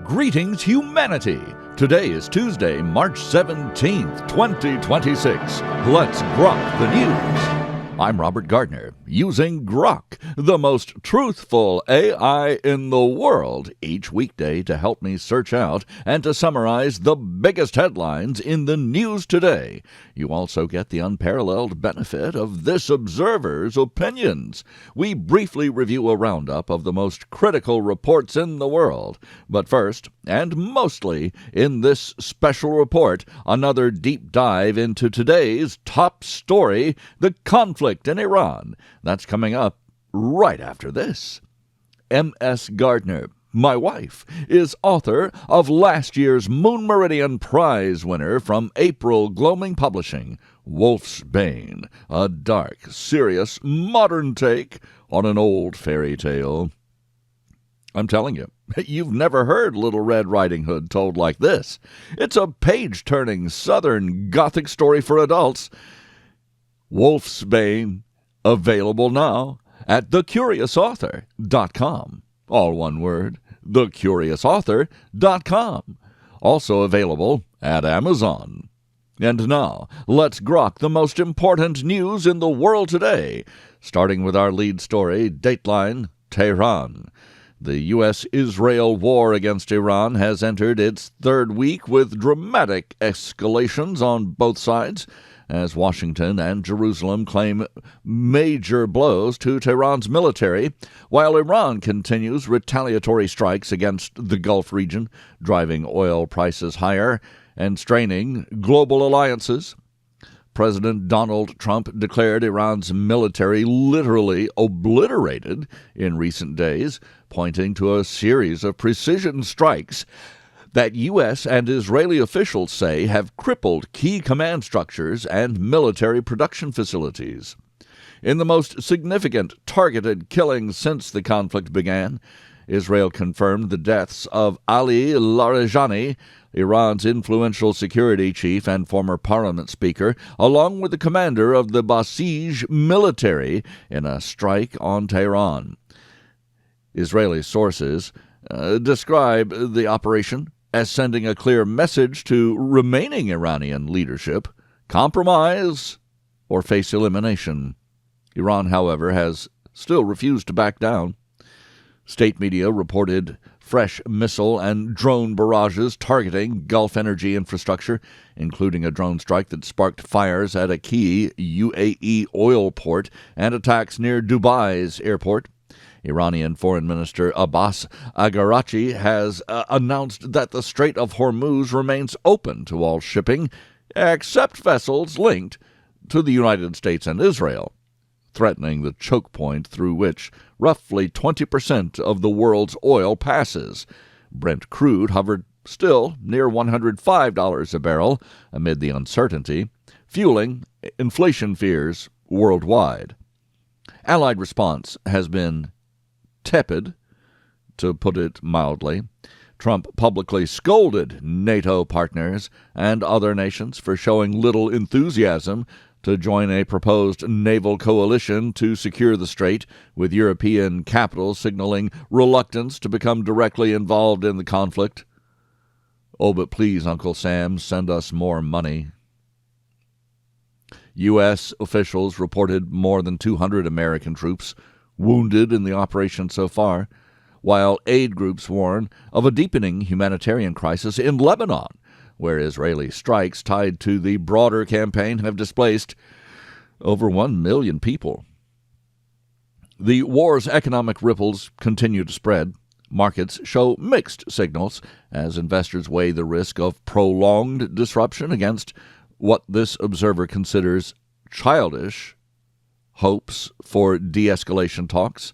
Greetings, humanity! Today is Tuesday, March 17th, 2026. Let's grok the news. I'm Robert Gardner, using Grok, the most truthful AI in the world, each weekday to help me search out and to summarize the biggest headlines in the news today. You also get the unparalleled benefit of this observer's opinions. We briefly review a roundup of the most critical reports in the world. But first, and mostly in this special report, another deep dive into today's top story, the conflict in Iran. That's coming up right after this. M.S. Gardner, my wife, is author of last year's Moon Meridian Prize winner from April Gloaming Publishing, Wolf's Bane, a dark, serious, modern take on an old fairy tale. I'm telling you, you've never heard Little Red Riding Hood told like this. It's a page-turning Southern Gothic story for adults. Wolf's Bane, available now at thecuriousauthor.com. All one word, thecuriousauthor.com. Also available at Amazon. And now, let's grok the most important news in the world today, starting with our lead story, Dateline, Tehran. The U.S.-Israel war against Iran has entered its third week with dramatic escalations on both sides, as Washington and Jerusalem claim major blows to Tehran's military, while Iran continues retaliatory strikes against the Gulf region, driving oil prices higher and straining global alliances. President Donald Trump declared Iran's military literally obliterated in recent days, pointing to a series of precision strikes that U.S. and Israeli officials say have crippled key command structures and military production facilities. In the most significant targeted killings since the conflict began, Israel confirmed the deaths of Ali Larijani, Iran's influential security chief and former parliament speaker, along with the commander of the Basij military in a strike on Tehran. Israeli sources describe the operation as sending a clear message to remaining Iranian leadership: compromise or face elimination. Iran, however, has still refused to back down. State media reported fresh missile and drone barrages targeting Gulf energy infrastructure, including a drone strike that sparked fires at a key UAE oil port and attacks near Dubai's airport. Iranian Foreign Minister Abbas Araghchi has announced that the Strait of Hormuz remains open to all shipping, except vessels linked to the United States and Israel, threatening the choke point through which roughly 20% of the world's oil passes. Brent crude hovered still near $105 a barrel amid the uncertainty, fueling inflation fears worldwide. Allied response has been tepid, to put it mildly. Trump publicly scolded NATO partners and other nations for showing little enthusiasm to join a proposed naval coalition to secure the strait, with European capitals signaling reluctance to become directly involved in the conflict. Oh, but please, Uncle Sam, send us more money. U.S. officials reported more than 200 American troops wounded in the operation so far, while aid groups warn of a deepening humanitarian crisis in Lebanon, where Israeli strikes tied to the broader campaign have displaced over 1 million people. The war's economic ripples continue to spread. Markets show mixed signals as investors weigh the risk of prolonged disruption against what this observer considers childish hopes for de-escalation talks,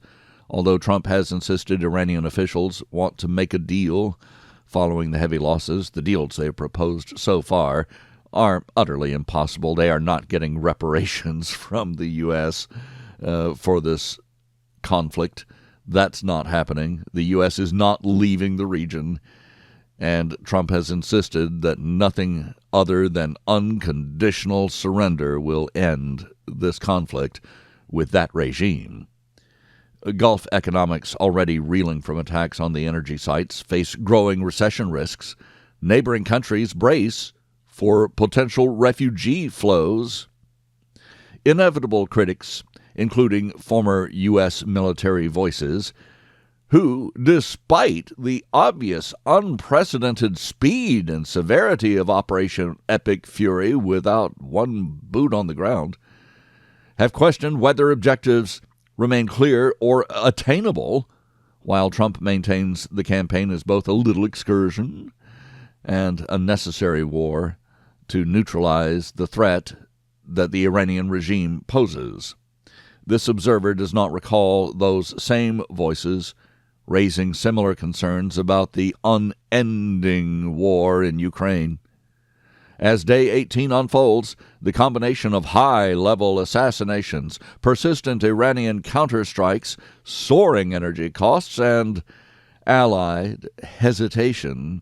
although Trump has insisted Iranian officials want to make a deal following the heavy losses. The deals they have proposed so far are utterly impossible. They are not getting reparations from the U.S. For this conflict. That's not happening. The U.S. is not leaving the region, and Trump has insisted that nothing other than unconditional surrender will end this conflict with that regime. Gulf economics, already reeling from attacks on the energy sites, face growing recession risks. Neighboring countries brace for potential refugee flows. Inevitable critics, including former U.S. military voices, who, despite the obvious unprecedented speed and severity of Operation Epic Fury without one boot on the ground, have questioned whether objectives remain clear or attainable, while Trump maintains the campaign is both a little excursion and a necessary war to neutralize the threat that the Iranian regime poses. This observer does not recall those same voices raising similar concerns about the unending war in Ukraine. As day 18 unfolds, the combination of high-level assassinations, persistent Iranian counterstrikes, soaring energy costs, and allied hesitation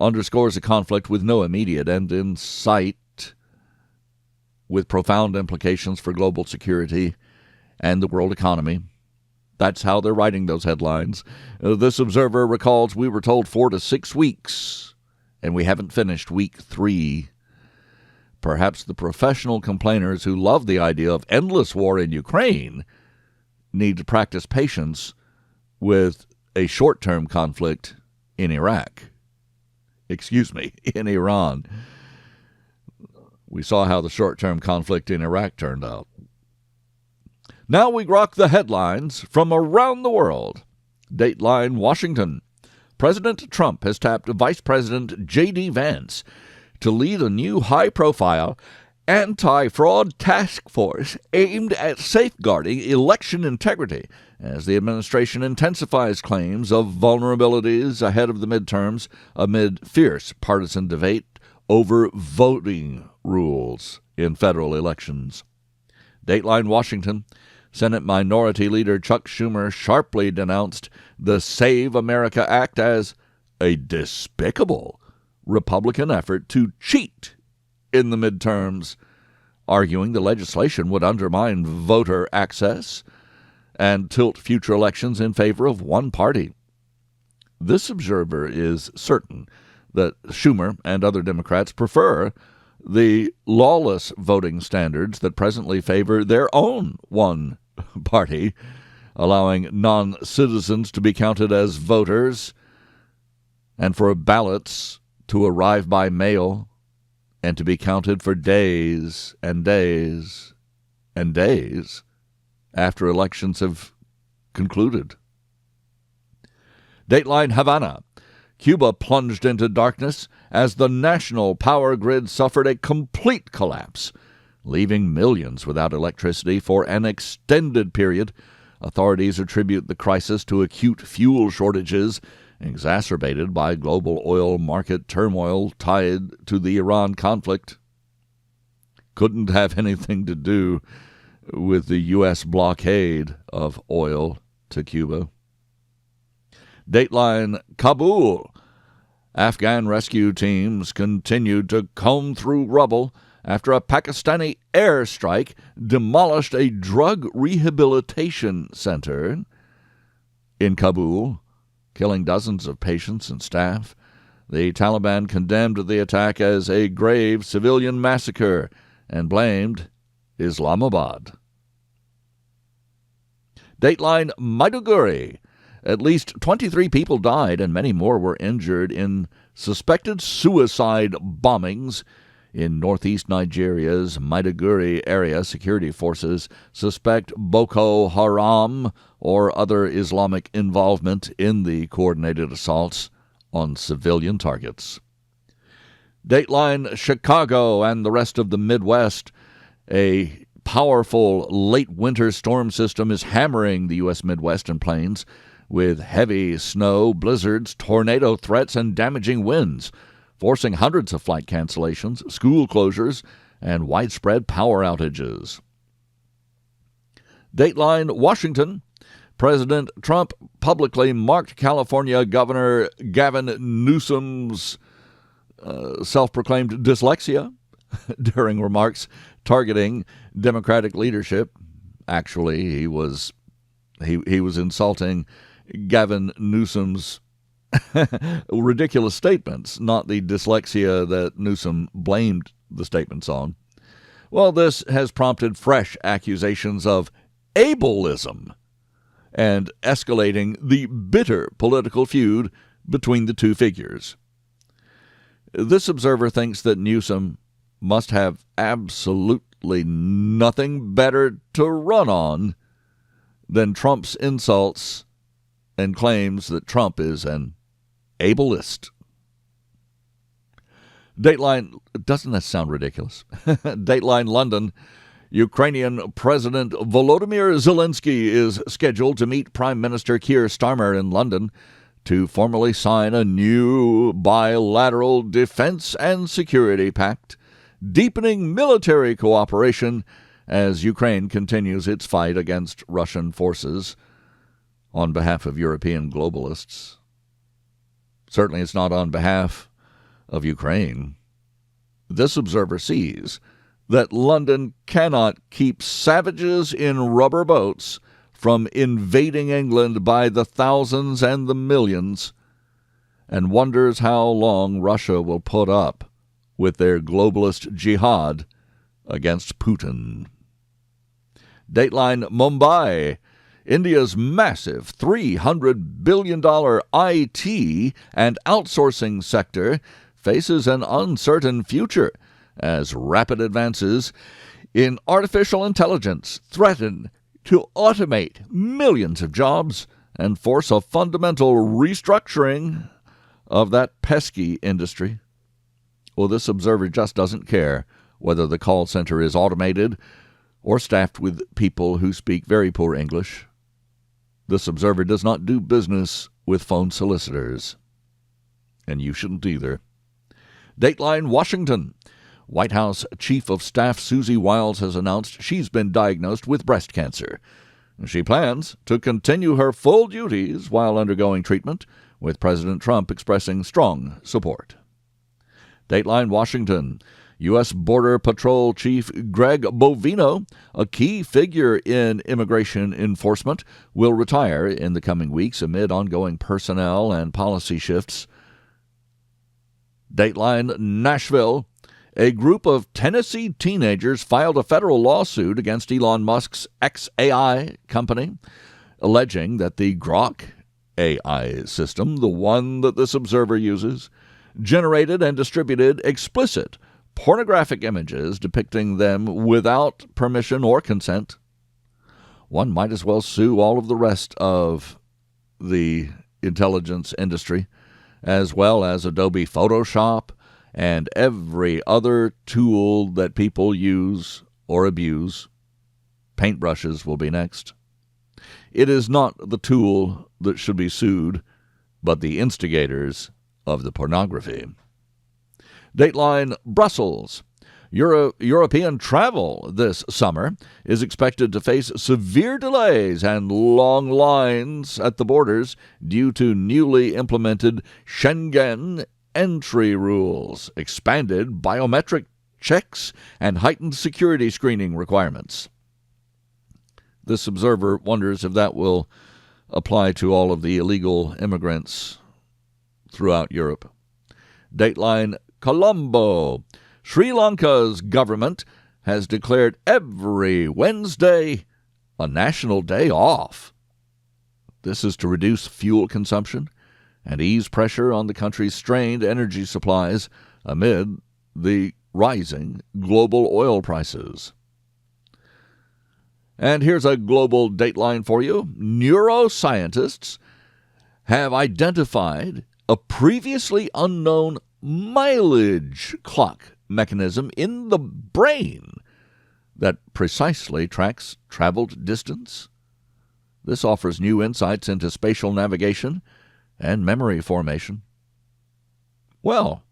underscores a conflict with no immediate end in sight, with profound implications for global security and the world economy. That's how they're writing those headlines. This observer recalls we were told 4 to 6 weeks, and we haven't finished week 3. Perhaps the professional complainers who love the idea of endless war in Ukraine need to practice patience with a short-term conflict in Iraq. In Iran. We saw how the short-term conflict in Iraq turned out. Now we grok the headlines from around the world. Dateline Washington. President Trump has tapped Vice President JD Vance to lead a new high-profile anti-fraud task force aimed at safeguarding election integrity as the administration intensifies claims of vulnerabilities ahead of the midterms amid fierce partisan debate over voting rules in federal elections. Dateline Washington. Senate Minority Leader Chuck Schumer sharply denounced the Save America Act as a despicable Republican effort to cheat in the midterms, arguing the legislation would undermine voter access and tilt future elections in favor of one party. This observer is certain that Schumer and other Democrats prefer the lawless voting standards that presently favor their own one party, allowing non-citizens to be counted as voters and for ballots to arrive by mail and to be counted for days and days and days after elections have concluded. Dateline Havana. Cuba plunged into darkness as the national power grid suffered a complete collapse, leaving millions without electricity for an extended period. Authorities attribute the crisis to acute fuel shortages exacerbated by global oil market turmoil tied to the Iran conflict. Couldn't have anything to do with the U.S. blockade of oil to Cuba. Dateline Kabul. Afghan rescue teams continued to comb through rubble after a Pakistani airstrike demolished a drug rehabilitation center in Kabul, killing dozens of patients and staff. The Taliban condemned the attack as a grave civilian massacre and blamed Islamabad. Dateline Maiduguri. At least 23 people died and many more were injured in suspected suicide bombings in northeast Nigeria's Maiduguri area. Security forces suspect Boko Haram or other Islamic involvement in the coordinated assaults on civilian targets. Dateline Chicago and the rest of the Midwest. A powerful late winter storm system is hammering the U.S. Midwest and plains with heavy snow, blizzards, tornado threats, and damaging winds, forcing hundreds of flight cancellations, school closures, and widespread power outages. Dateline Washington. President Trump publicly marked California Governor Gavin Newsom's self-proclaimed dyslexia during remarks targeting Democratic leadership. Actually, he was He was insulting Gavin Newsom's ridiculous statements, not the dyslexia that Newsom blamed the statements on. Well, this has prompted fresh accusations of ableism and escalating the bitter political feud between the two figures. This observer thinks that Newsom must have absolutely nothing better to run on than Trump's insults and claims that Trump is an ableist. Dateline, doesn't that sound ridiculous? Dateline London, Ukrainian President Volodymyr Zelensky is scheduled to meet Prime Minister Keir Starmer in London to formally sign a new bilateral defense and security pact, deepening military cooperation as Ukraine continues its fight against Russian forces on behalf of European globalists. Certainly it's not on behalf of Ukraine. This observer sees that London cannot keep savages in rubber boats from invading England by the thousands and the millions, and wonders how long Russia will put up with their globalist jihad against Putin. Dateline Mumbai, India's massive $300 billion IT and outsourcing sector faces an uncertain future as rapid advances in artificial intelligence threaten to automate millions of jobs and force a fundamental restructuring of that pesky industry. Well, this observer just doesn't care whether the call center is automated or staffed with people who speak very poor English. This observer does not do business with phone solicitors. And you shouldn't either. Dateline Washington. White House Chief of Staff Susie Wiles has announced she's been diagnosed with breast cancer. She plans to continue her full duties while undergoing treatment, with President Trump expressing strong support. Dateline Washington. U.S. Border Patrol Chief Greg Bovino, a key figure in immigration enforcement, will retire in the coming weeks amid ongoing personnel and policy shifts. Dateline Nashville. A group of Tennessee teenagers filed a federal lawsuit against Elon Musk's XAI company, alleging that the Grok AI system, the one that this observer uses, generated and distributed explicit pornographic images depicting them without permission or consent. One might as well sue all of the rest of the intelligence industry, as well as Adobe Photoshop and every other tool that people use or abuse. Paintbrushes will be next. It is not the tool that should be sued, but the instigators of the pornography. Dateline Brussels. European travel this summer is expected to face severe delays and long lines at the borders due to newly implemented Schengen entry rules, expanded biometric checks, and heightened security screening requirements. This observer wonders if that will apply to all of the illegal immigrants throughout Europe. Dateline Colombo. Sri Lanka's government has declared every Wednesday a national day off. This is to reduce fuel consumption and ease pressure on the country's strained energy supplies amid the rising global oil prices. And here's a global dateline for you. Neuroscientists have identified a previously unknown mileage clock mechanism in the brain that precisely tracks traveled distance. This offers new insights into spatial navigation and memory formation. Well,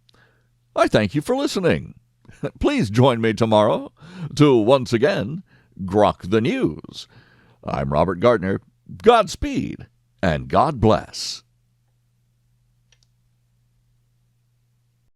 I thank you for listening. Please join me tomorrow to once again Grok the News. I'm Robert Gardner. Godspeed and God bless.